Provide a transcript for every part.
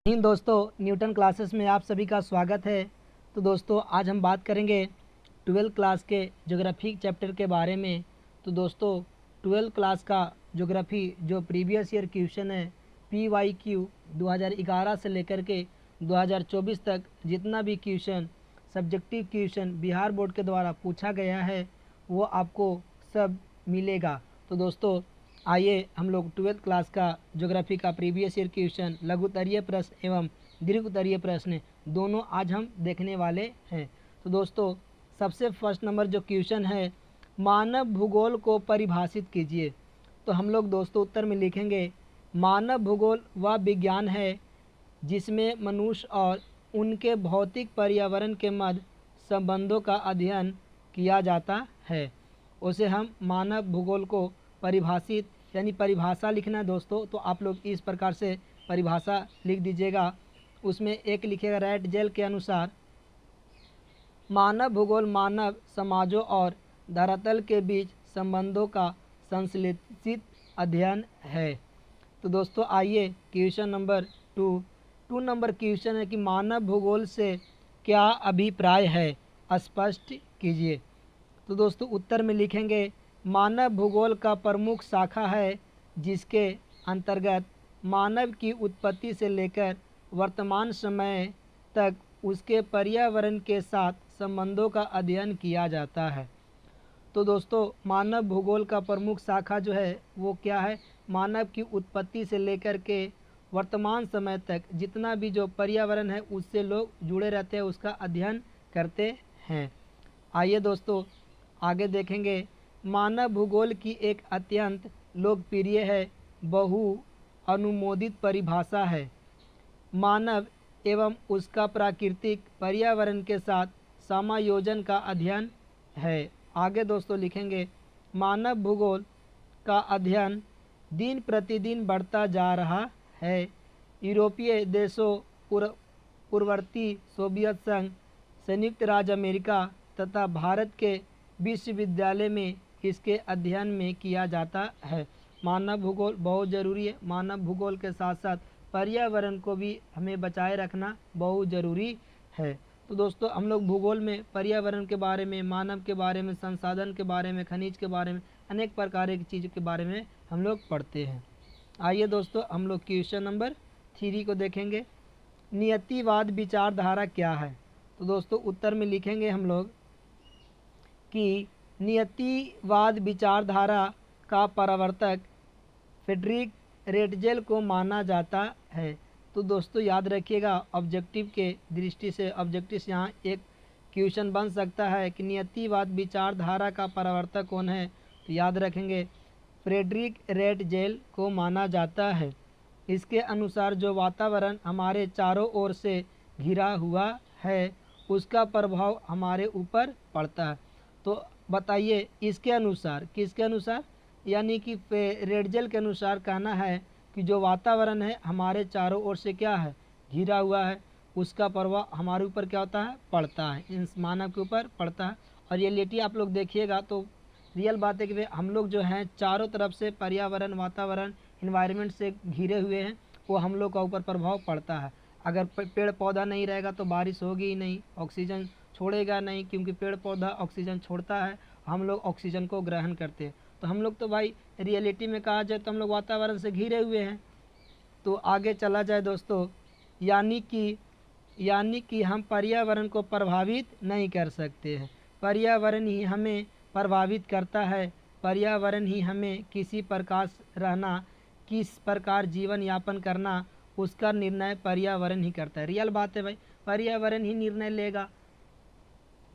इन दोस्तों Newton classes में आप सभी का स्वागत है। तो दोस्तों आज हम बात करेंगे 12th क्लास के ज्योग्राफी चैप्टर के बारे में। तो दोस्तों 12th क्लास का ज्योग्राफी जो प्रीवियस ईयर क्वेश्चन है PYQ 2011 से लेकर के 2024 तक जितना भी question subjective question Bihar board के द्वारा पूछा गया है वो आपको सब मिलेगा। तो दोस्तों आइए हम लोग 12th क्लास का ज्योग्राफी का प्रीवियस ईयर क्वेश्चन लघु उत्तरीय प्रश्न एवं दीर्घ उत्तरीय प्रश्न दोनों आज हम देखने वाले हैं। तो दोस्तों सबसे फर्स्ट नंबर जो क्वेश्चन है, मानव भूगोल को परिभाषित कीजिए। तो हम लोग दोस्तों उत्तर में लिखेंगे मानव भूगोल वह विज्ञान है जिसमें मनुष्य और उनके भौतिक पर्यावरण के मध्य संबंधों का अध्ययन किया जाता है। उसे हम मानव भूगोल को परिभाषित यानी परिभाषा लिखना है दोस्तों। तो आप लोग इस प्रकार से परिभाषा लिख दीजिएगा। उसमें एक लिखेगा राइट जेल के अनुसार मानव भूगोल मानव समाजों और धरातल के बीच संबंधों का संश्लेषित अध्ययन है। तो दोस्तों आइए क्वेश्चन नंबर 2 नंबर क्वेश्चन है कि मानव भूगोल से क्या अभिप्राय है, स्पष्ट कीजिए। तो दोस्तों उत्तर में लिखेंगे मानव भूगोल का प्रमुख शाखा है जिसके अंतर्गत मानव की उत्पत्ति से लेकर वर्तमान समय तक उसके पर्यावरण के साथ संबंधों का अध्ययन किया जाता है। तो दोस्तों मानव भूगोल का प्रमुख शाखा जो है वो क्या है, मानव की उत्पत्ति से लेकर के वर्तमान समय तक जितना भी जो पर्यावरण है उससे लोग जुड़े रहते हैं, उसका अध्ययन करते हैं। आइए दोस्तों आगे देखेंगे मानव भूगोल की एक अत्यंत लोकप्रिय है बहु अनुमोदित परिभाषा है मानव एवं उसका प्राकृतिक पर्यावरण के साथ समायोजन का अध्ययन है। आगे दोस्तों लिखेंगे मानव भूगोल का अध्ययन दिन प्रतिदिन बढ़ता जा रहा है। यूरोपीय देशों, पूर्ववर्ती सोवियत संघ, संयुक्त राज्य अमेरिका तथा भारत के विश्वविद्यालय में इसके अध्ययन में किया जाता है। मानव भूगोल बहुत ज़रूरी है। मानव भूगोल के साथ साथ पर्यावरण को भी हमें बचाए रखना बहुत ज़रूरी है। तो दोस्तों हम लोग भूगोल में पर्यावरण के बारे में, मानव के बारे में, संसाधन के बारे में, खनिज के बारे में, अनेक प्रकार की चीज़ों के बारे में हम लोग पढ़ते हैं। आइए दोस्तों हम लोग क्वेश्चन नंबर 3 को देखेंगे, नियतिवाद विचारधारा क्या है। तो दोस्तों उत्तर में लिखेंगे हम लोग कि नियतिवाद विचारधारा का प्रवर्तक फ्रेडरिक रेटजेल को माना जाता है। तो दोस्तों याद रखिएगा ऑब्जेक्टिव के दृष्टि से, ऑब्जेक्टिव से यहाँ एक क्वेश्चन बन सकता है कि नियतिवाद विचारधारा का प्रवर्तक कौन है। तो याद रखेंगे फ्रेडरिक रेटजेल को माना जाता है। इसके अनुसार जो वातावरण हमारे चारों ओर से घिरा हुआ है उसका प्रभाव हमारे ऊपर पड़ता है। तो बताइए इसके अनुसार, किसके अनुसार, यानी कि रेटजेल के अनुसार कहना है कि जो वातावरण है हमारे चारों ओर से क्या है, घिरा हुआ है, उसका प्रभाव हमारे ऊपर क्या होता है, पड़ता है, इन मानव के ऊपर पड़ता है। और रियलिटी आप लोग देखिएगा तो रियल बात है कि हम लोग जो हैं चारों तरफ से पर्यावरण, वातावरण, इन्वायरमेंट से घिरे हुए हैं, वो हम लोग का ऊपर प्रभाव पड़ता है। अगर पेड़ पौधा नहीं रहेगा तो बारिश होगी ही नहीं, ऑक्सीजन छोड़ेगा नहीं, क्योंकि पेड़ पौधा ऑक्सीजन छोड़ता है, हम लोग ऑक्सीजन को ग्रहण करते हैं। तो हम लोग तो भाई रियलिटी में कहा जाए तो हम लोग वातावरण से घिरे हुए हैं। तो आगे चला जाए दोस्तों, यानी कि हम पर्यावरण को प्रभावित नहीं कर सकते हैं, पर्यावरण ही हमें प्रभावित करता है। पर्यावरण ही हमें किसी प्रकार रहना, किस प्रकार जीवन यापन करना, उसका निर्णय पर्यावरण ही करता है। रियल बात है भाई, पर्यावरण ही निर्णय लेगा।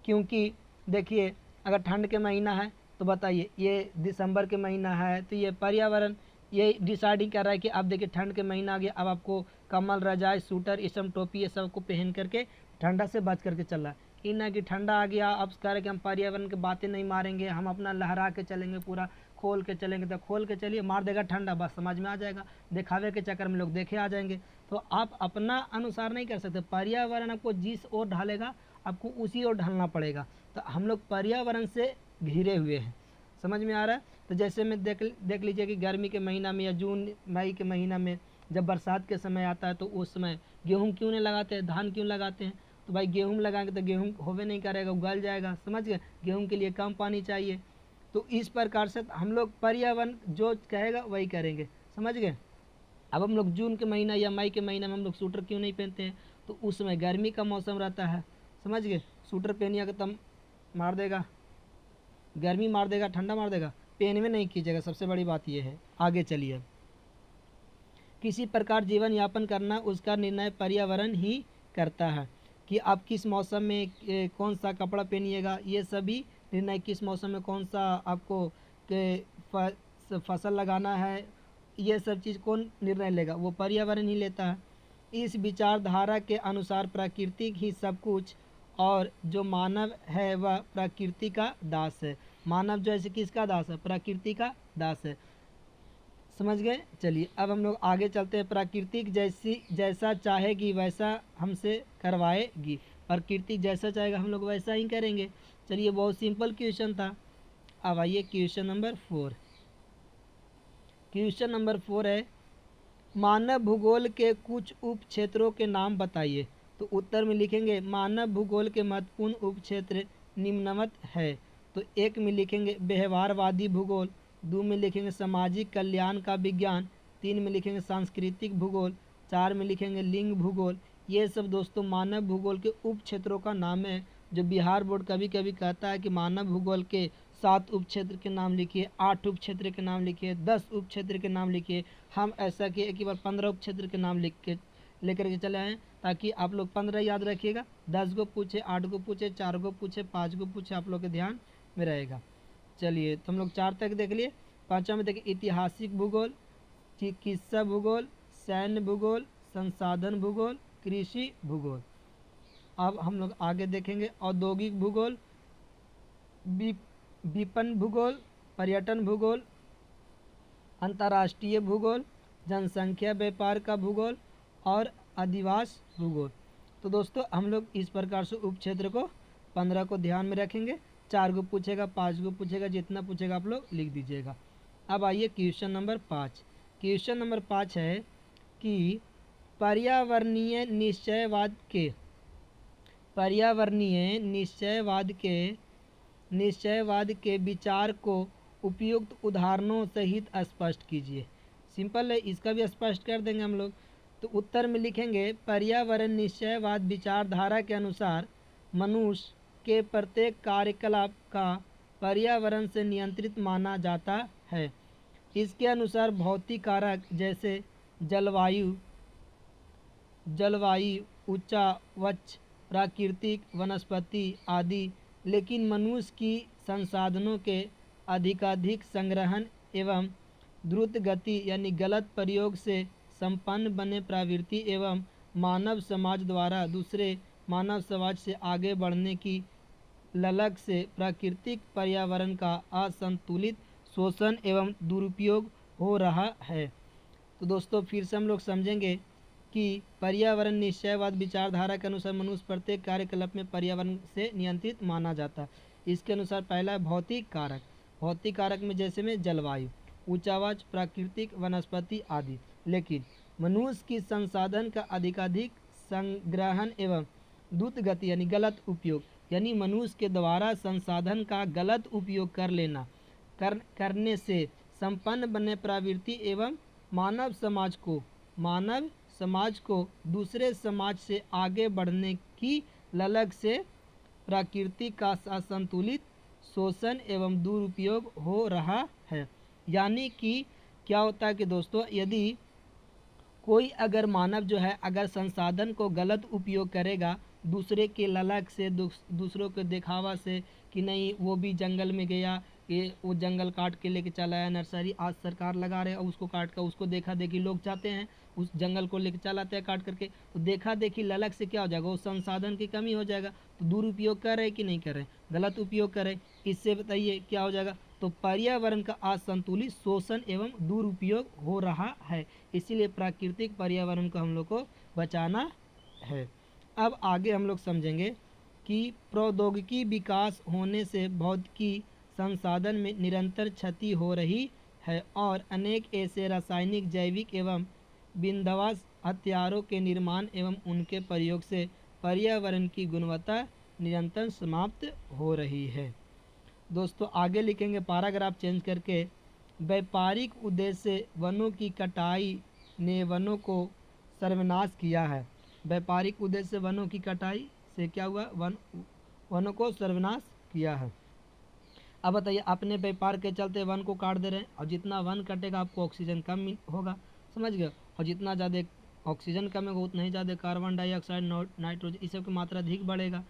क्योंकि देखिए अगर ठंड के महीना है तो बताइए, ये दिसंबर के महीना है तो ये पर्यावरण ये डिसाइडिंग कर रहा है कि अब देखिए ठंड के महीना आ गया, अब आपको कम्बल, रजाई, स्वेटर, ये सब टोपी, ये सब को पहन करके ठंडा से बच करके चल रहा है। कि ना कि ठंडा आ गया अब कह रहे कि हम पर्यावरण की बातें नहीं मारेंगे, हम अपना लहरा के चलेंगे, पूरा खोल के चलेंगे। तो खोल के चलिए, मार देगा ठंडा, बस समझ में आ जाएगा, दिखावे के चक्कर में लोग देखे आ जाएंगे। तो आप अपना अनुसार नहीं कर सकते, पर्यावरण आपको जिस ओर ढालेगा आपको उसी ओर ढलना पड़ेगा। तो हम लोग पर्यावरण से घिरे हुए हैं, समझ में आ रहा है। तो जैसे में देख लीजिए कि गर्मी के महीना में या जून मई के महीना में जब बरसात के समय आता है तो उस समय गेहूँ क्यों नहीं लगाते हैं, धान क्यों लगाते हैं? तो भाई गेहूँ लगाएंगे तो गेहूँ होवे नहीं करेगा, उगल जाएगा, समझ गए। गेहूँ के लिए कम पानी चाहिए। तो इस प्रकार से हम लोग पर्यावरण जो कहेगा वही करेंगे, समझ गए। अब हम लोग जून के महीना या मई के महीना में हम लोग स्वेटर क्यों नहीं पहनते हैं? तो उस समय गर्मी का मौसम रहता है, समझ गए। स्वेटर पहनिएगा तब मार देगा, गर्मी मार देगा, ठंडा मार देगा, पहनवे नहीं कीजिएगा, सबसे बड़ी बात यह है। आगे चलिए। किसी प्रकार जीवन यापन करना उसका निर्णय पर्यावरण ही करता है कि आप किस मौसम में कौन सा कपड़ा पहनिएगा, ये सभी निर्णय किस मौसम में कौन सा आपको फसल लगाना है, ये सब चीज़ कौन निर्णय लेगा? वो पर्यावरण ही लेता है। इस विचारधारा के अनुसार प्रकृति ही सब कुछ और जो मानव है वह प्रकृति का दास है। मानव जो है किसका दास है? प्रकृति का दास है, समझ गए। चलिए अब हम लोग आगे चलते हैं। प्रकृति जैसा चाहेगी वैसा हमसे करवाएगी। प्रकृति जैसा चाहेगा हम लोग वैसा ही करेंगे। चलिए बहुत सिंपल क्वेश्चन था। अब आइए क्वेश्चन नंबर 4। क्वेश्चन नंबर 4 है, मानव भूगोल के कुछ उप क्षेत्रों के नाम बताइए। तो उत्तर में लिखेंगे मानव भूगोल के महत्वपूर्ण उप क्षेत्र निम्नवत है। तो एक में लिखेंगे व्यवहारवादी भूगोल, दो में लिखेंगे सामाजिक कल्याण का विज्ञान, तीन में लिखेंगे सांस्कृतिक भूगोल, चार में लिखेंगे लिंग भूगोल। ये सब दोस्तों मानव भूगोल के उप क्षेत्रों का नाम है। जो बिहार बोर्ड कभी कभी कहता है कि मानव भूगोल के 7 उप क्षेत्र के नाम लिखिए, 8 उप क्षेत्र के नाम लिखिए, 10 उप क्षेत्र के नाम लिखिए। हम ऐसा किए एक ही बार 15 उप क्षेत्र के नाम लिख के लेकर के चले आए, ताकि आप लोग 15 याद रखिएगा। 10 को पूछे, 8 को पूछे, 4 को पूछे, 5 को पूछे, आप लोग के ध्यान में रहेगा। चलिए तो हम लोग 4 तक देख लिए। 5वां में देखिए ऐतिहासिक भूगोल, चिकित्सा भूगोल, सैन्य भूगोल, संसाधन भूगोल, कृषि भूगोल। अब हम लोग आगे देखेंगे औद्योगिक भूगोल, विपणन भूगोल, पर्यटन भूगोल, अंतर्राष्ट्रीय भूगोल, जनसंख्या व्यापार का भूगोल और अधिवास भूगोल। तो दोस्तों हम लोग इस प्रकार से उप क्षेत्र को 15 को ध्यान में रखेंगे। 4 को पूछेगा, 5 को पूछेगा, जितना पूछेगा आप लोग लिख दीजिएगा। अब आइए क्वेश्चन नंबर 5। क्वेश्चन नंबर 5 है कि पर्यावरणीय निश्चयवाद के विचार को उपयुक्त उदाहरणों सहित स्पष्ट कीजिए। सिंपल है, इसका भी स्पष्ट कर देंगे हम लोग। तो उत्तर में लिखेंगे पर्यावरण निश्चयवाद विचारधारा के अनुसार मनुष्य के प्रत्येक कार्यकलाप का पर्यावरण से नियंत्रित माना जाता है। इसके अनुसार भौतिक कारक जैसे जलवायु, उच्चावच, प्राकृतिक, वनस्पति आदि, लेकिन मनुष्य की संसाधनों के अधिकाधिक संग्रहण एवं द्रुत गति यानी गलत प्रयोग से संपन्न बने प्रवृत्ति एवं मानव समाज द्वारा दूसरे मानव समाज से आगे बढ़ने की ललक से प्राकृतिक पर्यावरण का असंतुलित शोषण एवं दुरुपयोग हो रहा है। तो दोस्तों फिर से हम लोग समझेंगे कि पर्यावरण निश्चयवाद विचारधारा के अनुसार मनुष्य प्रत्येक कार्यकलाप में पर्यावरण से नियंत्रित माना जाता है। इसके अनुसार पहला है भौतिक कारक। भौतिक कारक में जैसे में जलवायु, उच्चावाच, प्राकृतिक, वनस्पति आदि, लेकिन मनुष्य की संसाधन का अधिकाधिक संग्रहण एवं द्रुत गति यानी गलत उपयोग, यानी मनुष्य के द्वारा संसाधन का गलत उपयोग करने से संपन्न बने प्रवृत्ति एवं मानव समाज को दूसरे समाज से आगे बढ़ने की ललक से प्रकृति का असंतुलित शोषण एवं दुरुपयोग हो रहा है। यानी कि क्या होता है कि दोस्तों यदि कोई अगर मानव जो है अगर संसाधन को गलत उपयोग करेगा दूसरे के ललक से, दूसरों के दिखावा से कि नहीं वो भी जंगल में गया, ये वो जंगल काट के लेके चला आया, नर्सरी आज सरकार लगा रहे हैं, उसको काट कर उसको देखा देखी लोग चाहते हैं उस जंगल को लेके चलाते हैं काट करके, तो देखा देखी ललक से क्या हो जाएगा, वो संसाधन की कमी हो जाएगा। तो दुरुपयोग कर रहे कि नहीं कर रहे, गलत उपयोग कर रहे, इससे बताइए क्या हो जाएगा। तो पर्यावरण का असंतुलित शोषण एवं दुरुपयोग हो रहा है, इसीलिए प्राकृतिक पर्यावरण को हम लोग को बचाना है। अब आगे हम लोग समझेंगे कि प्रौद्योगिकी विकास होने से भौतिकी संसाधन में निरंतर क्षति हो रही है और अनेक ऐसे रासायनिक, जैविक एवं बिंदास हथियारों के निर्माण एवं उनके प्रयोग से पर्यावरण की गुणवत्ता निरंतर समाप्त हो रही है। दोस्तों आगे लिखेंगे पैराग्राफ चेंज करके, व्यापारिक उद्देश्य से वनों की कटाई ने वनों को सर्वनाश किया है। व्यापारिक उद्देश्य से वनों की कटाई से क्या हुआ, वनों को सर्वनाश किया है। अब बताइए, अपने व्यापार के चलते वन को काट दे रहे हैं, और जितना वन कटेगा आपको ऑक्सीजन कम होगा, समझ गए, और जितना ज़्यादा ऑक्सीजन कम होगा उतना ही ज़्यादा कार्बन डाइऑक्साइड, नाइट्रोजन, इस सब की मात्रा अधिक बढ़ेगा।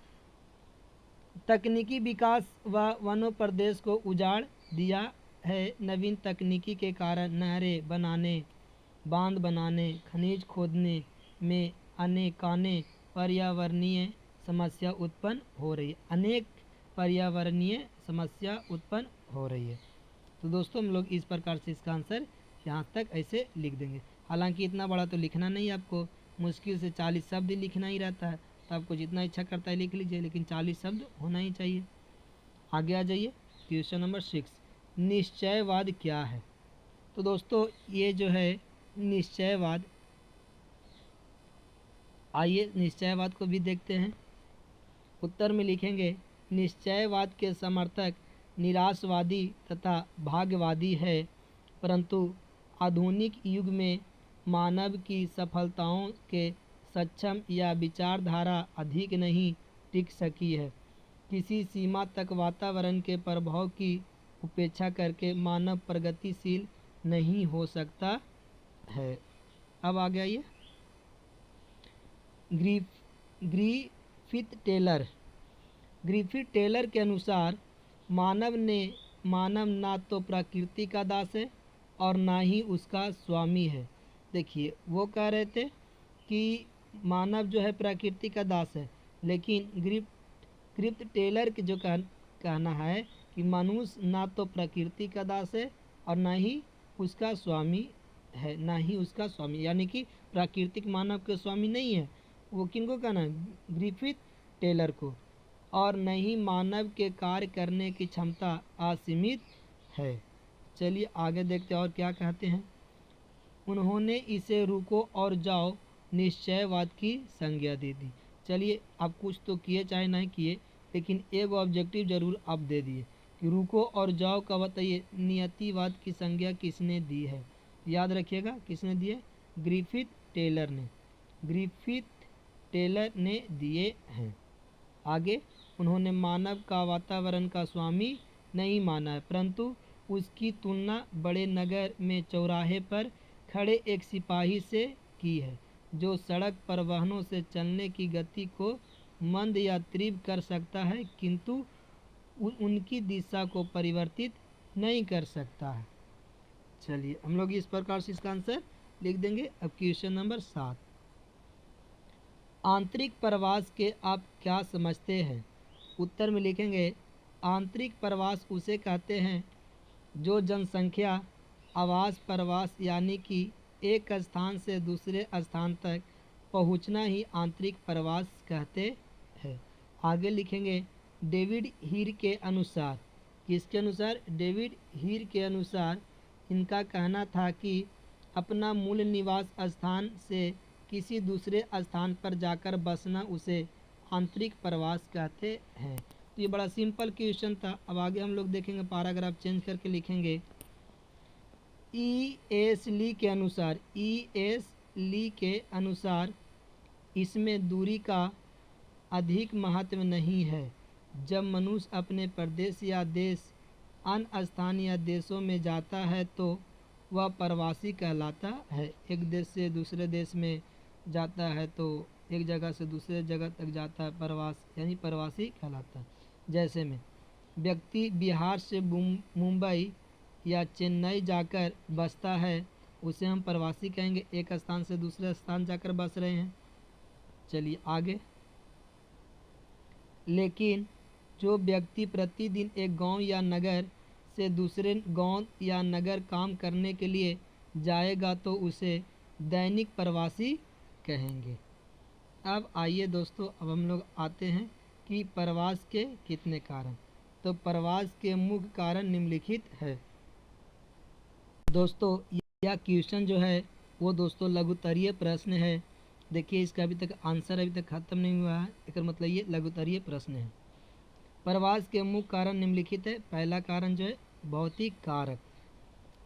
तकनीकी विकास व वनों प्रदेश को उजाड़ दिया है। नवीन तकनीकी के कारण नहरें बनाने, बांध बनाने, खनिज खोदने में अनेकानेक पर्यावरणीय समस्या उत्पन्न हो रही है। अनेक पर्यावरणीय समस्या उत्पन्न हो रही है। तो दोस्तों हम लोग इस प्रकार से इसका आंसर यहाँ तक ऐसे लिख देंगे। हालांकि इतना बड़ा तो लिखना नहीं, आपको मुश्किल से 40 शब्द लिखना ही रहता है, तो आपको जितना इच्छा करता है लिख लीजिए, लेकिन 40 शब्द होना ही चाहिए। आगे आ जाइए, क्वेश्चन नंबर 6, निश्चयवाद क्या है। तो दोस्तों ये जो है निश्चयवाद, आइए निश्चयवाद को भी देखते हैं। उत्तर में लिखेंगे, निश्चयवाद के समर्थक निराशवादी तथा भाग्यवादी है, परंतु आधुनिक युग में मानव की सफलताओं के सक्षम या विचारधारा अधिक नहीं टिक सकी है। किसी सीमा तक वातावरण के प्रभाव की उपेक्षा करके मानव प्रगतिशील नहीं हो सकता है। अब आ गया ये ग्रिफिथ टेलर के अनुसार मानव ना तो प्रकृति का दास है और ना ही उसका स्वामी है। देखिए वो कह रहे थे कि मानव जो है प्रकृति का दास है, लेकिन ग्रिफिथ टेलर के जो कहना है कि मनुष्य ना तो प्रकृति का दास है और ना ही उसका स्वामी है, ना ही उसका स्वामी, यानी कि प्राकृतिक मानव के स्वामी नहीं है। वो किनको कहना है, ग्रिफिथ टेलर को। और नहीं मानव के कार्य करने की क्षमता असीमित है। चलिए आगे देखते हैं और क्या कहते हैं। उन्होंने इसे रुको और जाओ निश्चयवाद की संज्ञा दे दी। चलिए आप कुछ तो किए चाहे नहीं किए, लेकिन एक ऑब्जेक्टिव जरूर आप दे दिए कि रुको और जाओ का बताइए नियतिवाद की संज्ञा किसने दी है। याद रखिएगा किसने दी है, ग्रिफिथ टेलर ने दिए हैं। आगे, उन्होंने मानव का वातावरण का स्वामी नहीं माना है, परंतु उसकी तुलना बड़े नगर में चौराहे पर खड़े एक सिपाही से की है, जो सड़क पर वाहनों से चलने की गति को मंद या तीव्र कर सकता है, किंतु उनकी दिशा को परिवर्तित नहीं कर सकता है। चलिए हम लोग इस प्रकार से इसका आंसर लिख देंगे। अब क्वेश्चन नंबर 7, आंतरिक प्रवास के आप क्या समझते हैं। उत्तर में लिखेंगे, आंतरिक प्रवास उसे कहते हैं जो जनसंख्या आवास प्रवास यानी कि एक स्थान से दूसरे स्थान तक पहुंचना ही आंतरिक प्रवास कहते हैं। आगे लिखेंगे, डेविड हीर के अनुसार, किसके अनुसार, डेविड हीर के अनुसार इनका कहना था कि अपना मूल निवास स्थान से किसी दूसरे स्थान पर जाकर बसना उसे आंतरिक प्रवास कहते हैं। तो ये बड़ा सिंपल क्वेश्चन था। अब आगे हम लोग देखेंगे, पैराग्राफ चेंज करके लिखेंगे, E.S. ली के अनुसार इसमें दूरी का अधिक महत्व नहीं है। जब मनुष्य अपने प्रदेश या देश अन्य स्थान या देशों में जाता है तो वह प्रवासी कहलाता है। एक देश से दूसरे देश में जाता है तो एक जगह से दूसरे जगह तक जाता है, प्रवास यानी प्रवासी कहलाता है। जैसे में व्यक्ति बिहार से मुंबई या चेन्नई जाकर बसता है, उसे हम प्रवासी कहेंगे, एक स्थान से दूसरे स्थान जाकर बस रहे हैं। चलिए आगे, लेकिन जो व्यक्ति प्रतिदिन एक गांव या नगर से दूसरे गांव या नगर काम करने के लिए जाएगा तो उसे दैनिक प्रवासी कहेंगे। अब आइए दोस्तों, अब हम लोग आते हैं कि प्रवास के कितने कारण। तो प्रवास के मुख्य कारण निम्नलिखित है। दोस्तों यह क्वेश्चन जो है वो दोस्तों लघुत्तरीय प्रश्न है। देखिए इसका अभी तक आंसर अभी तक खत्म नहीं हुआ है, इसका मतलब ये लघुत्तरीय प्रश्न है। प्रवास के मुख्य कारण निम्नलिखित है। पहला कारण जो है भौतिक कारक,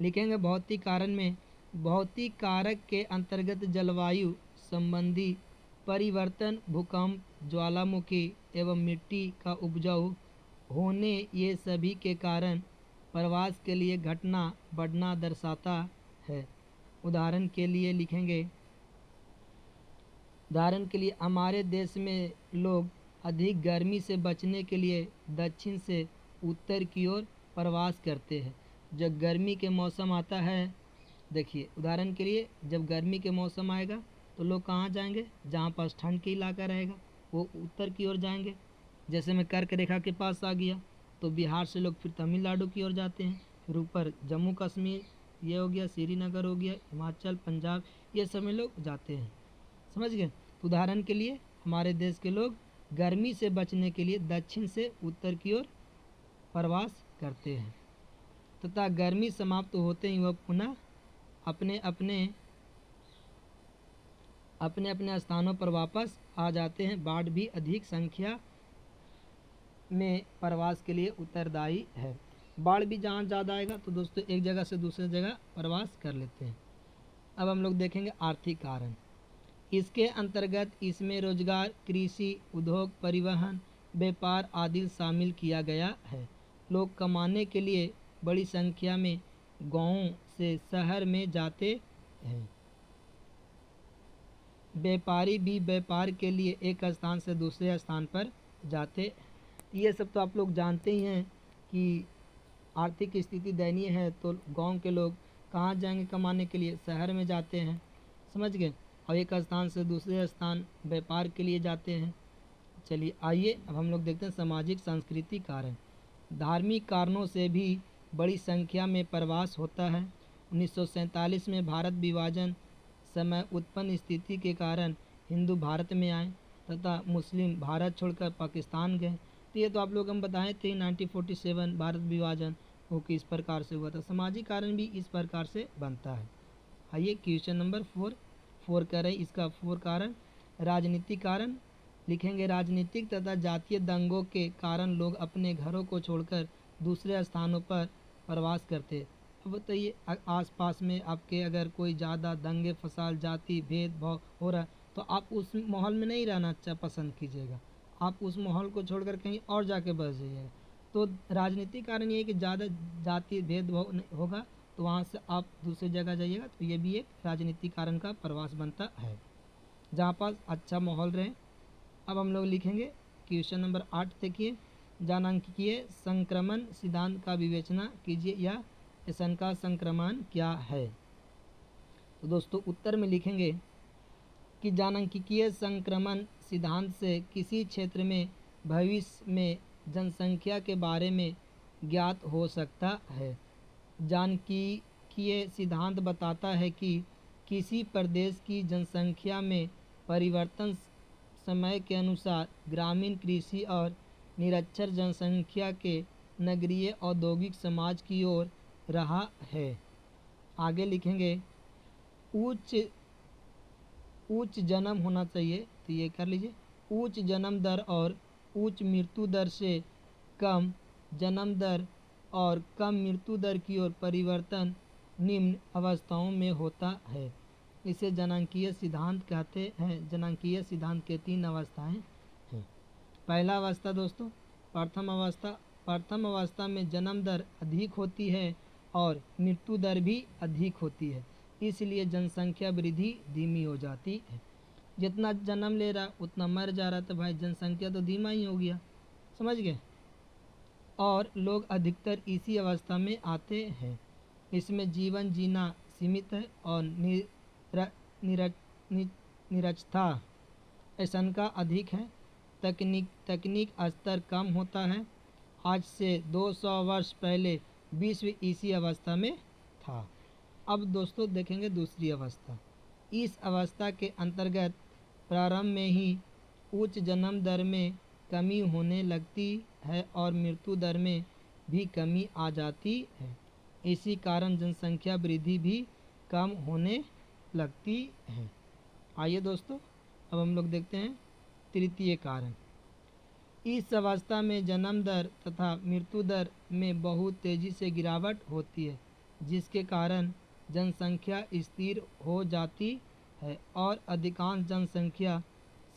लिखेंगे भौतिक कारण में भौतिक कारक के अंतर्गत जलवायु संबंधी परिवर्तन, भूकंप, ज्वालामुखी एवं मिट्टी का उपजाऊ होने, ये सभी के कारण प्रवास के लिए घटना बढ़ना दर्शाता है। उदाहरण के लिए लिखेंगे, उदाहरण के लिए हमारे देश में लोग अधिक गर्मी से बचने के लिए दक्षिण से उत्तर की ओर प्रवास करते हैं। जब गर्मी के मौसम आता है, देखिए उदाहरण के लिए जब गर्मी के मौसम आएगा तो लोग कहाँ जाएंगे, जहाँ पास ठंड के इलाका रहेगा वो उत्तर की ओर जाएंगे। जैसे मैं कर्क रेखा के पास आ गया तो बिहार से लोग फिर तमिलनाडु की ओर जाते हैं, फिर ऊपर जम्मू कश्मीर ये हो गया, श्रीनगर हो गया, हिमाचल, पंजाब, ये सब में लोग जाते हैं। समझ गए। तो उदाहरण के लिए हमारे देश के लोग गर्मी से बचने के लिए दक्षिण से उत्तर की ओर प्रवास करते हैं तथा गर्मी समाप्त होते ही वह पुनः अपने अपने स्थानों पर वापस आ जाते हैं। बाढ़ भी अधिक संख्या में प्रवास के लिए उत्तरदायी है। बाढ़ भी जहाँ ज़्यादा आएगा तो दोस्तों एक जगह से दूसरी जगह प्रवास कर लेते हैं। अब हम लोग देखेंगे आर्थिक कारण। इसके अंतर्गत इसमें रोजगार, कृषि, उद्योग, परिवहन, व्यापार आदि शामिल किया गया है। लोग कमाने के लिए बड़ी संख्या में गाँवों से शहर में जाते हैं। व्यापारी भी व्यापार के लिए एक स्थान से दूसरे स्थान पर जाते। ये सब तो आप लोग जानते ही हैं कि आर्थिक स्थिति दयनीय है तो गांव के लोग कहाँ जाएंगे कमाने के लिए, शहर में जाते हैं। समझ गए। और एक स्थान से दूसरे स्थान व्यापार के लिए जाते हैं। चलिए आइए अब हम लोग देखते हैं सामाजिक सांस्कृतिक कारण। धार्मिक कारणों से भी बड़ी संख्या में प्रवास होता है। 1947 में भारत विभाजन समय उत्पन्न स्थिति के कारण हिंदू भारत में आए तथा मुस्लिम भारत छोड़कर पाकिस्तान गए। तो ये तो आप लोग हम बताए थे 1947 भारत विभाजन वो किस प्रकार से हुआ था। सामाजिक कारण भी इस प्रकार से बनता है। आइए क्वेश्चन नंबर 4 करें इसका 4 कारण। राजनीतिक कारण, लिखेंगे राजनीतिक तथा जातीय दंगों के कारण लोग अपने घरों को छोड़कर दूसरे स्थानों पर प्रवास करते। अब बताइए आसपास में आपके अगर कोई ज़्यादा दंगे फसाद, जाति भेदभाव हो रहा है तो आप उस माहौल में नहीं रहना अच्छा पसंद कीजिएगा, आप उस माहौल को छोड़कर कहीं और जाके बस जाइएगा। तो राजनीतिक कारण ये है कि ज़्यादा जाति भेदभाव होगा तो वहाँ से आप दूसरी जगह जाइएगा, तो ये भी एक राजनीतिक कारण का प्रवास बनता है जहाँ पास अच्छा माहौल रहे। अब हम लोग लिखेंगे क्वेश्चन नंबर 8 देखिए, जनांकीय संक्रमण सिद्धांत का विवेचना कीजिए या ऐसन का संक्रमण क्या है। तो दोस्तों उत्तर में लिखेंगे कि जनांकीय संक्रमण सिद्धांत से किसी क्षेत्र में भविष्य में जनसंख्या के बारे में ज्ञात हो सकता है। जनांकीय सिद्धांत बताता है कि किसी प्रदेश की जनसंख्या में परिवर्तन समय के अनुसार ग्रामीण कृषि और निरक्षर जनसंख्या के नगरीय औद्योगिक समाज की ओर रहा है। आगे लिखेंगे उच्च जन्म होना चाहिए, तो ये कर लीजिए उच्च जन्म दर और उच्च मृत्यु दर से कम जन्म दर और कम मृत्यु दर की ओर परिवर्तन निम्न अवस्थाओं में होता है। इसे जनांकीय सिद्धांत कहते हैं। जनांकीय सिद्धांत के 3 अवस्थाएं हैं। पहला अवस्था दोस्तों प्रथम अवस्था में जन्म दर अधिक होती है और मृत्यु दर भी अधिक होती है, इसलिए जनसंख्या वृद्धि धीमी हो जाती है। जितना जन्म ले रहा उतना मर जा रहा, तो भाई जनसंख्या तो धीमा ही हो गया। समझ गए। और लोग अधिकतर इसी अवस्था में आते हैं। इसमें जीवन जीना सीमित है और निरक्षरता आशंका अधिक है। तकनीक स्तर कम होता है। आज से 200 वर्ष पहले विश्व इसी अवस्था में था। अब दोस्तों देखेंगे दूसरी अवस्था। इस अवस्था के अंतर्गत प्रारंभ में ही उच्च जन्म दर में कमी होने लगती है और मृत्यु दर में भी कमी आ जाती है। इसी कारण जनसंख्या वृद्धि भी कम होने लगती है। आइए दोस्तों, अब हम लोग देखते हैं तृतीय कारण। इस अवस्था में जन्म दर तथा मृत्यु दर में बहुत तेज़ी से गिरावट होती है, जिसके कारण जनसंख्या स्थिर हो जाती है और अधिकांश जनसंख्या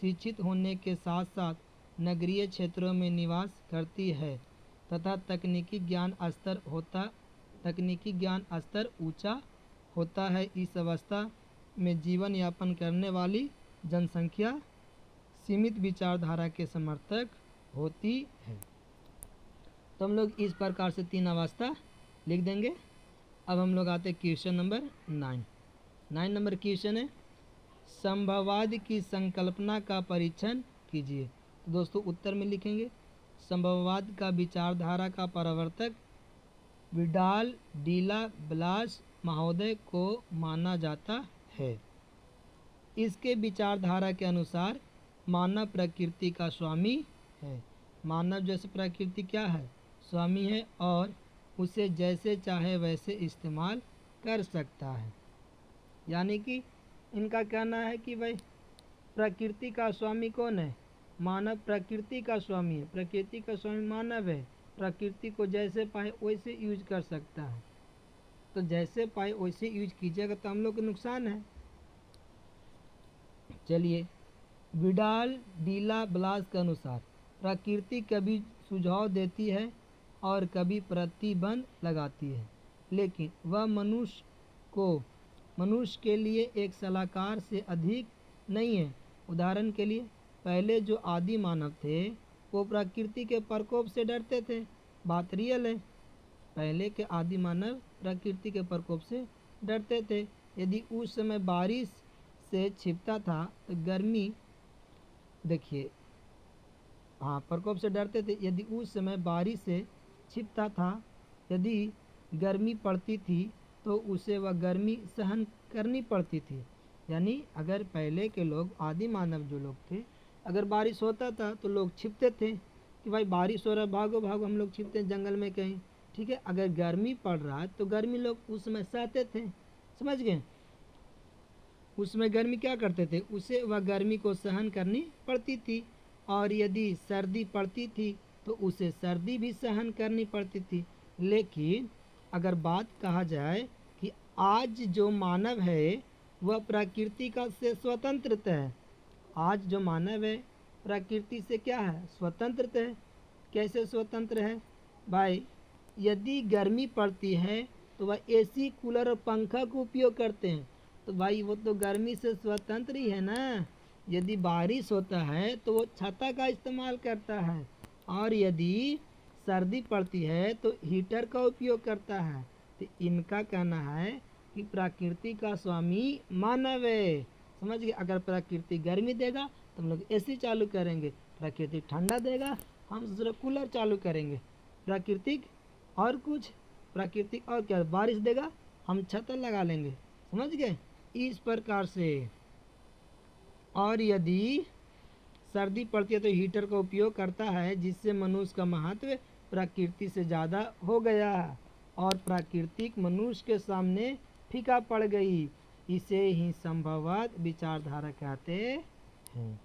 शिक्षित होने के साथ साथ नगरीय क्षेत्रों में निवास करती है तथा तकनीकी ज्ञान स्तर ऊंचा होता है। इस अवस्था में जीवन यापन करने वाली जनसंख्या सीमित विचारधारा के समर्थक होती है। तो हम लोग इस प्रकार से 3 अवस्था लिख देंगे। अब हम लोग आते हैं क्वेश्चन नंबर 9 नंबर क्वेश्चन है, संभववाद की संकल्पना का परीक्षण कीजिए। तो दोस्तों उत्तर में लिखेंगे, संभववाद का विचारधारा का प्रवर्तक विडाल डीला ब्लास महोदय को माना जाता है। इसके विचारधारा के अनुसार मानव प्रकृति का स्वामी है। मानव जैसे प्रकृति क्या है, स्वामी है और उसे जैसे चाहे वैसे इस्तेमाल कर सकता है। यानी कि इनका कहना है कि भाई प्रकृति का स्वामी कौन है, मानव प्रकृति का स्वामी है। प्रकृति का स्वामी मानव है, प्रकृति को जैसे पाए वैसे यूज कर सकता है। तो जैसे पाए वैसे यूज कीजिएगा तो हम लोग को नुकसान है। चलिए, विडाल डीला ब्लास के अनुसार प्रकृति कभी सुझाव देती है और कभी प्रतिबंध लगाती है, लेकिन वह मनुष्य के लिए एक सलाहकार से अधिक नहीं है। उदाहरण के लिए, पहले जो आदि मानव थे वो प्रकृति के प्रकोप से डरते थे। बात रियल है, पहले के आदि मानव प्रकृति के प्रकोप से डरते थे। यदि उस समय बारिश से छिपता था तो गर्मी, देखिए हाँ, प्रकोप से डरते थे। यदि उस समय बारिश से छिपता था, यदि गर्मी पड़ती थी तो उसे वह गर्मी सहन करनी पड़ती थी। यानी अगर पहले के लोग, आदि मानव जो लोग थे, अगर बारिश होता था तो लोग छिपते थे कि भाई बारिश हो रहा है, भागो भागो, हम लोग छिपते हैं जंगल में कहीं, ठीक है। अगर गर्मी पड़ रहा है तो गर्मी लोग उस समय सहते थे, समझ गए। उसमें गर्मी क्या करते थे, उसे वह गर्मी को सहन करनी पड़ती थी। और यदि सर्दी पड़ती थी तो उसे सर्दी भी सहन करनी पड़ती थी। लेकिन अगर बात कहा जाए कि आज जो मानव है वह प्रकृति का से स्वतंत्र है। आज जो मानव है प्रकृति से क्या है, स्वतंत्र है। कैसे स्वतंत्र है भाई, यदि गर्मी पड़ती है तो वह एसी कूलर और पंखा का उपयोग करते हैं, तो भाई वो तो गर्मी से स्वतंत्र ही है ना। यदि बारिश होता है तो वो छाता का इस्तेमाल करता है, और यदि सर्दी पड़ती है तो हीटर का उपयोग करता है। तो इनका कहना है कि प्रकृति का स्वामी मानव है, समझ गए। अगर प्रकृति गर्मी देगा तो हम लोग एसी चालू करेंगे, प्रकृति ठंडा देगा हम दूसरा कूलर चालू करेंगे, प्राकृतिक और कुछ, प्राकृतिक और क्या, बारिश देगा हम छाता लगा लेंगे, समझ गए, इस प्रकार से। और यदि सर्दी पड़ती है तो हीटर का उपयोग करता है, जिससे मनुष्य का महत्व प्रकृति से ज़्यादा हो गया और प्राकृतिक मनुष्य के सामने फीका पड़ गई। इसे ही संभववाद विचारधारा कहते हैं।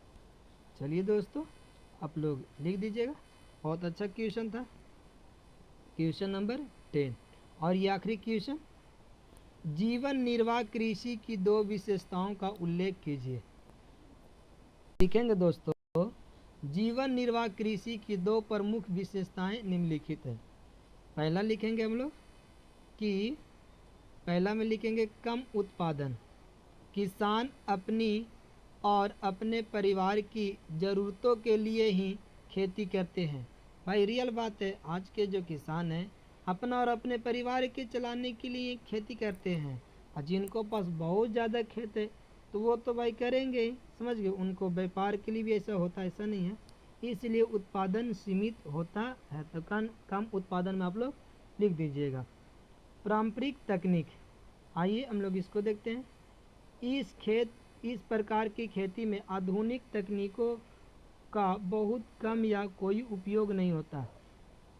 चलिए दोस्तों, आप लोग लिख दीजिएगा। बहुत अच्छा क्वेश्चन था, क्वेश्चन नंबर 10। और ये आखिरी क्वेश्चन, जीवन निर्वाह कृषि की 2 विशेषताओं का उल्लेख कीजिए। लिखेंगे दोस्तों, जीवन निर्वाह कृषि की 2 प्रमुख विशेषताएं निम्नलिखित है। पहला लिखेंगे हम लोग कि पहला में लिखेंगे कम उत्पादन। किसान अपनी और अपने परिवार की ज़रूरतों के लिए ही खेती करते हैं। भाई रियल बात है, आज के जो किसान हैं अपना और अपने परिवार के चलाने के लिए खेती करते हैं। और जिनको पास बहुत ज़्यादा खेत है तो वो तो भाई करेंगे, समझ गए। उनको व्यापार के लिए भी ऐसा होता है, ऐसा नहीं है। इसलिए उत्पादन सीमित होता है। तो कम उत्पादन में आप लोग लिख दीजिएगा। पारंपरिक तकनीक, आइए हम लोग इसको देखते हैं। इस प्रकार की खेती में आधुनिक तकनीकों का बहुत कम या कोई उपयोग नहीं होता,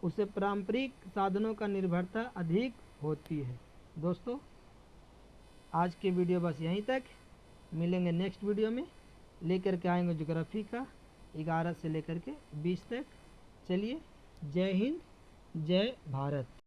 उसे पारंपरिक साधनों का निर्भरता अधिक होती है। दोस्तों आज के वीडियो बस यहीं तक। मिलेंगे नेक्स्ट वीडियो में, लेकर के आएंगे ज्योग्राफी का 11 से लेकर के 20 तक। चलिए, जय हिंद, जय भारत।